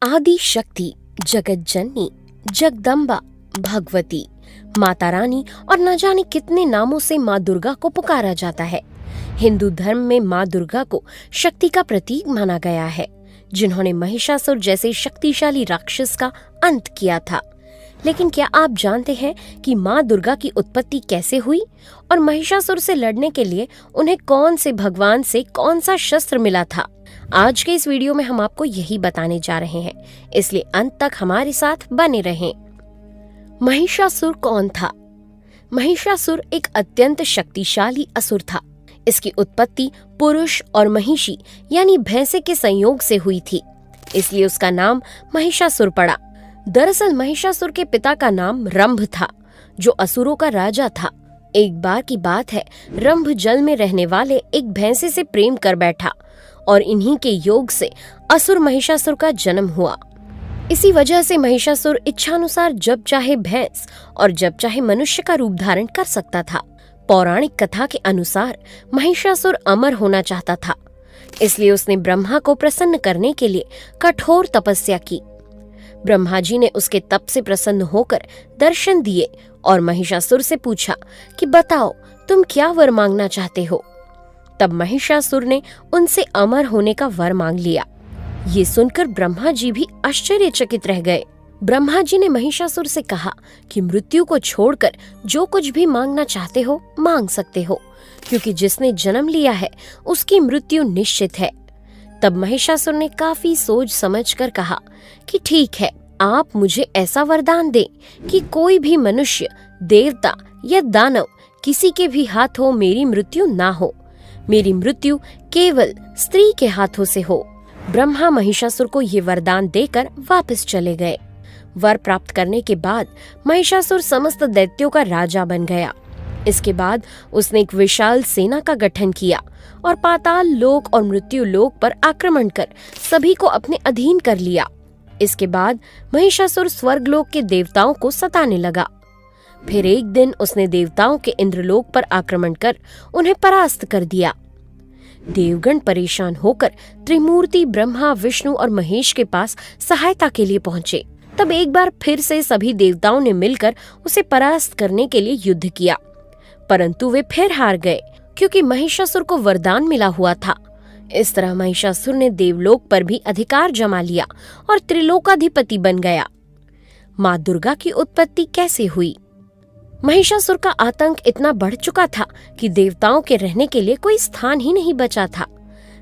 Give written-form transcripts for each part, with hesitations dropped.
आदि शक्ति, जगत जननी, जगदम्बा, भगवती, माता रानी और न जाने कितने नामों से माँ दुर्गा को पुकारा जाता है। हिंदू धर्म में माँ दुर्गा को शक्ति का प्रतीक माना गया है, जिन्होंने महिषासुर जैसे शक्तिशाली राक्षस का अंत किया था। लेकिन क्या आप जानते हैं कि माँ दुर्गा की उत्पत्ति कैसे हुई और महिषासुर से लड़ने के लिए उन्हें कौन से भगवान से कौन सा शस्त्र मिला था? आज के इस वीडियो में हम आपको यही बताने जा रहे हैं, इसलिए अंत तक हमारे साथ बने रहें। महिषासुर कौन था? महिषासुर एक अत्यंत शक्तिशाली असुर था। इसकी उत्पत्ति पुरुष और महिषी यानी भैंसे के संयोग से हुई थी, इसलिए उसका नाम महिषासुर पड़ा। दरअसल महिषासुर के पिता का नाम रंभ था, जो असुरों का राजा था। एक बार की बात है, रंभ जल में रहने वाले एक भैंसे से प्रेम कर बैठा और इन्हीं के योग से असुर महिषासुर का जन्म हुआ। इसी वजह से महिषासुर इच्छानुसार जब चाहे भैंस और जब चाहे मनुष्य का रूप धारण कर सकता था। पौराणिक कथा के अनुसार महिषासुर अमर होना चाहता था, इसलिए उसने ब्रह्मा को प्रसन्न करने के लिए कठोर तपस्या की। ब्रह्मा जी ने उसके तप से प्रसन्न होकर दर्शन दिए और महिषासुर से पूछा कि बताओ तुम क्या वर मांगना चाहते हो। तब महिषासुर ने उनसे अमर होने का वर मांग लिया। ये सुनकर ब्रह्मा जी भी आश्चर्यचकित रह गए। ब्रह्मा जी ने महिषासुर से कहा कि मृत्यु को छोड़कर जो कुछ भी मांगना चाहते हो मांग सकते हो, क्योंकि जिसने जन्म लिया है उसकी मृत्यु निश्चित है। तब महिषासुर ने काफी सोच समझकर कहा कि ठीक है, आप मुझे ऐसा वरदान दें कि कोई भी मनुष्य, देवता या दानव किसी के भी हाथों मेरी मृत्यु ना हो। मेरी मृत्यु केवल स्त्री के हाथों से हो। ब्रह्मा महिषासुर को ये वरदान देकर वापस चले गए। वर प्राप्त करने के बाद महिषासुर समस्त दैत्यों का राजा बन गया। इसके बाद उसने एक विशाल सेना का गठन किया और पाताल लोक और मृत्यु लोक पर आक्रमण कर सभी को अपने अधीन कर लिया। इसके बाद महिषासुर स्वर्गलोक के देवताओं को सताने लगा। फिर एक दिन उसने देवताओं के इंद्रलोक पर आक्रमण कर उन्हें परास्त कर दिया। देवगण परेशान होकर त्रिमूर्ति ब्रह्मा, विष्णु और महेश के पास सहायता के लिए पहुंचे। तब एक बार फिर से सभी देवताओं ने मिलकर उसे परास्त करने के लिए युद्ध किया, परंतु वे फिर हार गए, क्योंकि महिषासुर को वरदान मिला हुआ था। इस तरह महिषासुर ने देवलोक पर भी अधिकार जमा लिया और त्रिलोकाधिपति बन गया। माँ दुर्गा की उत्पत्ति कैसे हुई? महिषासुर का आतंक इतना बढ़ चुका था कि देवताओं के रहने के लिए कोई स्थान ही नहीं बचा था।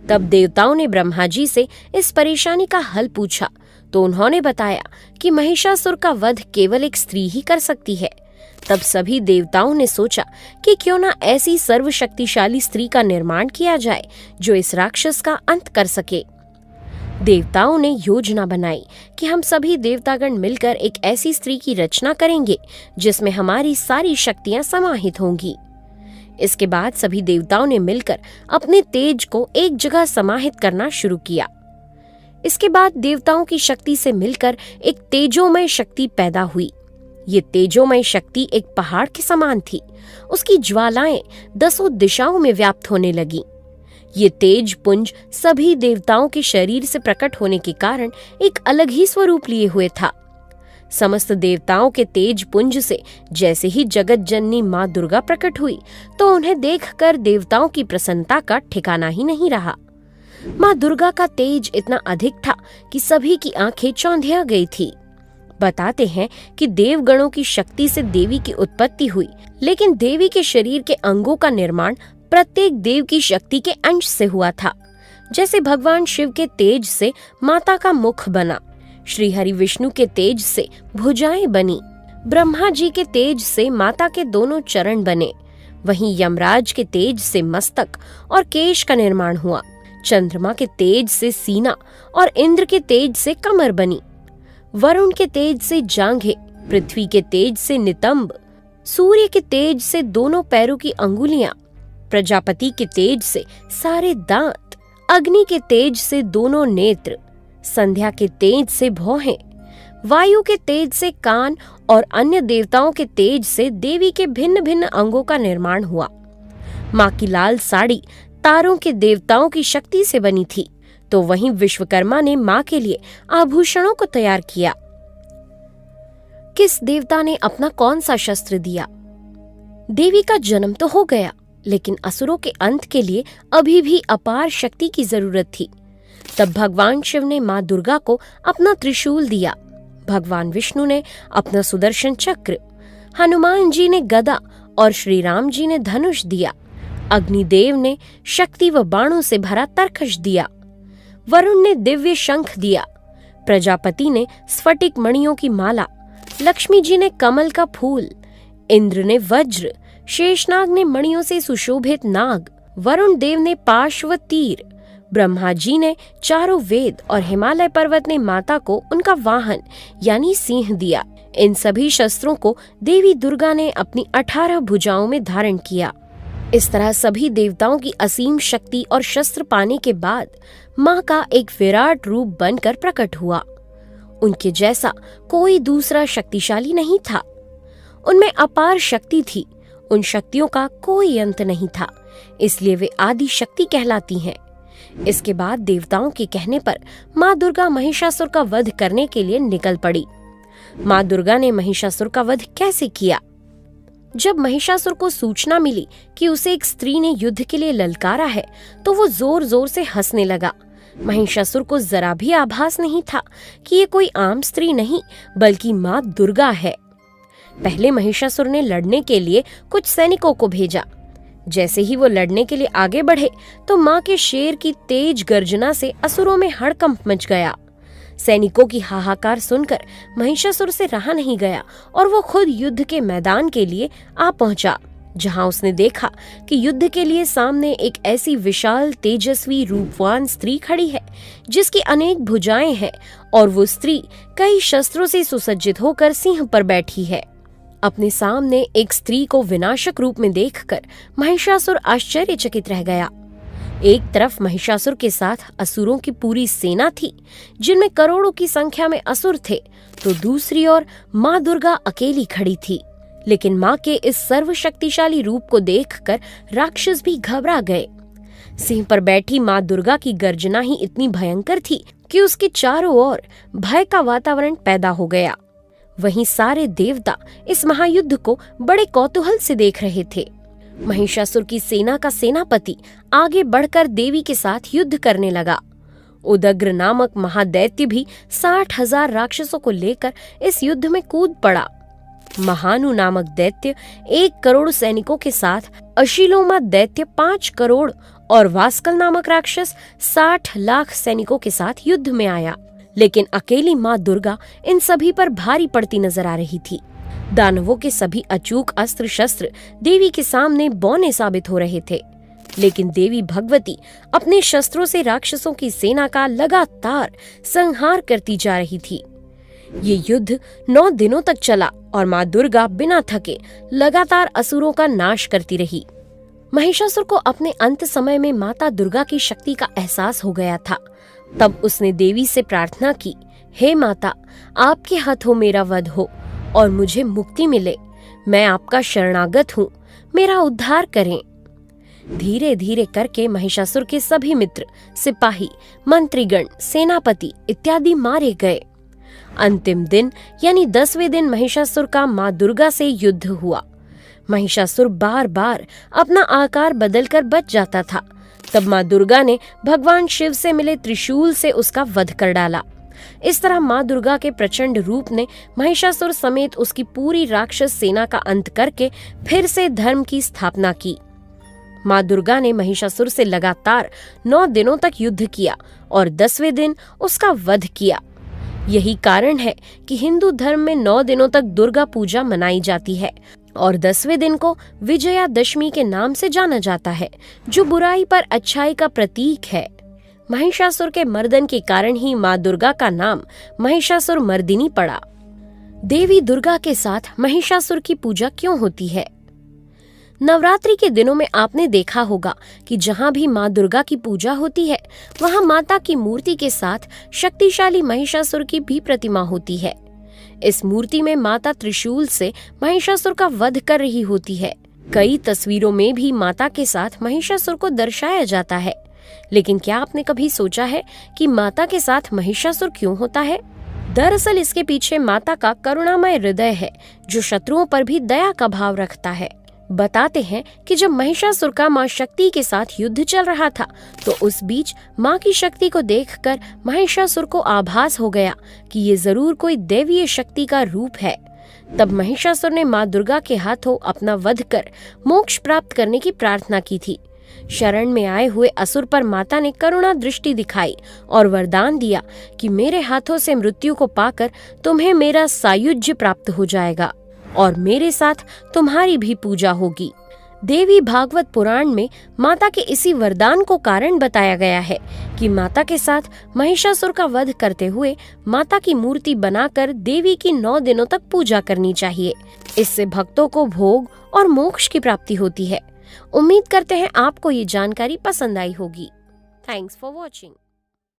तब देवताओं ने ब्रह्मा जी से इस परेशानी का हल पूछा, तो उन्होंने बताया कि महिषासुर का वध केवल एक स्त्री ही कर सकती है। तब सभी देवताओं ने सोचा कि क्यों ना ऐसी सर्वशक्तिशाली स्त्री का निर्माण किया जाए जो इस राक्षस का अंत कर सके। देवताओं ने योजना बनाई कि हम सभी देवतागण मिलकर एक ऐसी स्त्री की रचना करेंगे जिसमें हमारी सारी शक्तियां समाहित होंगी। इसके बाद सभी देवताओं ने मिलकर अपने तेज को एक जगह समाहित करना शुरू किया। इसके बाद देवताओं की शक्ति से मिलकर एक तेजोमय शक्ति पैदा हुई। ये तेजोमय शक्ति एक पहाड़ के समान थी। उसकी ज्वालाएं 10 दिशाओं में व्याप्त होने लगी। ये तेज पुंज सभी देवताओं के शरीर से प्रकट होने के कारण एक अलग ही स्वरूप लिए हुए था। समस्त देवताओं के तेज पुंज से जैसे ही जगत जननी माँ दुर्गा प्रकट हुई, तो उन्हें देखकर देवताओं की प्रसन्नता का ठिकाना ही नहीं रहा। माँ दुर्गा का तेज इतना अधिक था कि सभी की आंखें चौंधिया गई थी। बताते हैं कि देवगणों की शक्ति से देवी की उत्पत्ति हुई, लेकिन देवी के शरीर के अंगों का निर्माण प्रत्येक देव की शक्ति के अंश से हुआ था। जैसे भगवान शिव के तेज से माता का मुख बना, श्री हरि विष्णु के तेज से भुजाएं बनी, ब्रह्मा जी के तेज से माता के दोनों चरण बने, वहीं यमराज के तेज से मस्तक और केश का निर्माण हुआ, चंद्रमा के तेज से सीना और इंद्र के तेज से कमर बनी, वरुण के तेज से जांघें, पृथ्वी के तेज से नितंब, सूर्य के तेज से दोनों पैरों की अंगुलियां, प्रजापति के तेज से सारे दांत, अग्नि के तेज से दोनों नेत्र, संध्या के तेज से भौहें, वायु के तेज से कान और अन्य देवताओं के तेज से देवी के भिन्न भिन्न अंगों का निर्माण हुआ। माँ की लाल साड़ी तारों के देवताओं की शक्ति से बनी थी, तो वहीं विश्वकर्मा ने माँ के लिए आभूषणों को तैयार किया। किस देवता ने अपना कौन सा शस्त्र दिया? देवी का जन्म तो हो गया, लेकिन असुरों के अंत के लिए अभी भी अपार शक्ति की जरूरत थी। तब भगवान शिव ने माँ दुर्गा को अपना त्रिशूल दिया, भगवान विष्णु ने अपना सुदर्शन चक्र, हनुमान जी ने गदा और श्री राम जी ने धनुष दिया। अग्निदेव ने शक्ति व बाणों से भरा तरकश दिया। वरुण ने दिव्य शंख दिया। प्रजापति ने स्फटिक मणियों की माला, लक्ष्मी जी ने कमल का फूल, इंद्र ने वज्र, शेषनाग ने मणियों से सुशोभित नाग, वरुण देव ने पाश व तीर, ब्रह्मा जी ने चारों वेद और हिमालय पर्वत ने माता को उनका वाहन यानी सिंह दिया। इन सभी शस्त्रों को देवी दुर्गा ने अपनी 18 भुजाओं में धारण किया। इस तरह सभी देवताओं की असीम शक्ति और शस्त्र पाने के बाद माँ का एक विराट रूप बनकर प्रकट हुआ। उनके जैसा कोई दूसरा शक्तिशाली नहीं था। उनमें अपार शक्ति थी। उन शक्तियों का कोई अंत नहीं था, इसलिए वे आदि शक्ति कहलाती हैं। इसके बाद देवताओं के कहने पर माँ दुर्गा महिषासुर का वध करने के लिए निकल पड़ी। माँ दुर्गा ने महिषासुर का वध कैसे किया? जब महिषासुर को सूचना मिली कि उसे एक स्त्री ने युद्ध के लिए ललकारा है, तो वो जोर जोर से हंसने लगा। महिषासुर को जरा भी आभास नहीं था कि ये कोई आम स्त्री नहीं, बल्कि माँ दुर्गा है। पहले महिषासुर ने लड़ने के लिए कुछ सैनिकों को भेजा। जैसे ही वो लड़ने के लिए आगे बढ़े, तो माँ के शेर की तेज गर्जना से असुरों में हड़कंप मच गया। सैनिकों की हाहाकार सुनकर महिषासुर से रहा नहीं गया और वो खुद युद्ध के मैदान के लिए आ पहुंचा, जहां उसने देखा कि युद्ध के लिए सामने एक ऐसी विशाल तेजस्वी रूपवान स्त्री खड़ी है जिसकी अनेक भुजाएं हैं और वो स्त्री कई शस्त्रों से सुसज्जित होकर सिंह पर बैठी है। अपने सामने एक स्त्री को विनाशक रूप में देखकर महिषासुर आश्चर्यचकित रह गया। एक तरफ महिषासुर के साथ असुरों की पूरी सेना थी, जिनमें करोड़ों की संख्या में असुर थे, तो दूसरी ओर माँ दुर्गा अकेली खड़ी थी। लेकिन माँ के इस सर्वशक्तिशाली रूप को देखकर राक्षस भी घबरा गए। सिंह पर बैठी माँ दुर्गा की गर्जना ही इतनी भयंकर थी कि उसके चारों ओर भय का वातावरण पैदा हो गया। वहीं सारे देवता इस महायुद्ध को बड़े कौतूहल से देख रहे थे। महिषासुर की सेना का सेनापति आगे बढ़कर देवी के साथ युद्ध करने लगा। उदग्र नामक महादैत्य भी 60,000 राक्षसों को लेकर इस युद्ध में कूद पड़ा। महानु नामक दैत्य 1 करोड़ सैनिकों के साथ, अशिलोमा दैत्य 5 करोड़ और वास्कल नामक राक्षस 60 लाख सैनिकों के साथ युद्ध में आया। लेकिन अकेली माँ दुर्गा इन सभी पर भारी पड़ती नजर आ रही थी। दानवों के सभी अचूक अस्त्र शस्त्र देवी के सामने बौने साबित हो रहे थे, लेकिन देवी भगवती अपने शस्त्रों से राक्षसों की सेना का लगातार संहार करती जा रही थी। ये युद्ध 9 दिनों तक चला और माँ दुर्गा बिना थके लगातार असुरों का नाश करती रही। महिषासुर को अपने अंत समय में माता दुर्गा की शक्ति का एहसास हो गया था। तब उसने देवी से प्रार्थना की, हे माता, आपके हाथों मेरा वध हो और मुझे मुक्ति मिले। मैं आपका शरणागत हूँ, मेरा उद्धार करें। धीरे धीरे करके महिषासुर के सभी मित्र, सिपाही, मंत्रीगण, सेनापति इत्यादि मारे गए। अंतिम दिन यानी 10वें दिन महिषासुर का माँ दुर्गा से युद्ध हुआ। महिषासुर बार बार अपना आकार बदलकर बच जाता था। तब माँ दुर्गा ने भगवान शिव से मिले त्रिशूल से उसका वध कर डाला। इस तरह माँ दुर्गा के प्रचंड रूप ने महिषासुर समेत उसकी पूरी राक्षस सेना का अंत करके फिर से धर्म की स्थापना की। माँ दुर्गा ने महिषासुर से लगातार 9 दिनों तक युद्ध किया और 10वें दिन उसका वध किया। यही कारण है कि हिंदू धर्म में 9 दिनों तक दुर्गा पूजा मनाई जाती है और 10वें दिन को विजयादशमी के नाम से जाना जाता है, जो बुराई पर अच्छाई का प्रतीक है। महिषासुर के मर्दन के कारण ही माँ दुर्गा का नाम महिषासुर मर्दिनी पड़ा। देवी दुर्गा के साथ महिषासुर की पूजा क्यों होती है? नवरात्रि के दिनों में आपने देखा होगा कि जहाँ भी माँ दुर्गा की पूजा होती है, वहाँ माता की मूर्ति के साथ शक्तिशाली महिषासुर की भी प्रतिमा होती है। इस मूर्ति में माता त्रिशूल से महिषासुर का वध कर रही होती है। कई तस्वीरों में भी माता के साथ महिषासुर को दर्शाया जाता है। लेकिन क्या आपने कभी सोचा है कि माता के साथ महिषासुर क्यों होता है? दरअसल इसके पीछे माता का करुणामय हृदय है, जो शत्रुओं पर भी दया का भाव रखता है। बताते हैं कि जब महिषासुर का मां शक्ति के साथ युद्ध चल रहा था, तो उस बीच मां की शक्ति को देखकर महिषासुर को आभास हो गया कि ये जरूर कोई दैवीय शक्ति का रूप है। तब महिषासुर ने मां दुर्गा के हाथों अपना वध कर मोक्ष प्राप्त करने की प्रार्थना की थी। शरण में आए हुए असुर पर माता ने करुणा दृष्टि दिखाई और वरदान दिया कि मेरे हाथों से मृत्यु को पाकर तुम्हें मेरा सायुज्य प्राप्त हो जाएगा और मेरे साथ तुम्हारी भी पूजा होगी। देवी भागवत पुराण में माता के इसी वरदान को कारण बताया गया है कि माता के साथ महिषासुर का वध करते हुए माता की मूर्ति बनाकर देवी की 9 दिनों तक पूजा करनी चाहिए। इससे भक्तों को भोग और मोक्ष की प्राप्ति होती है। उम्मीद करते हैं आपको ये जानकारी पसंद आई होगी। Thanks for watching.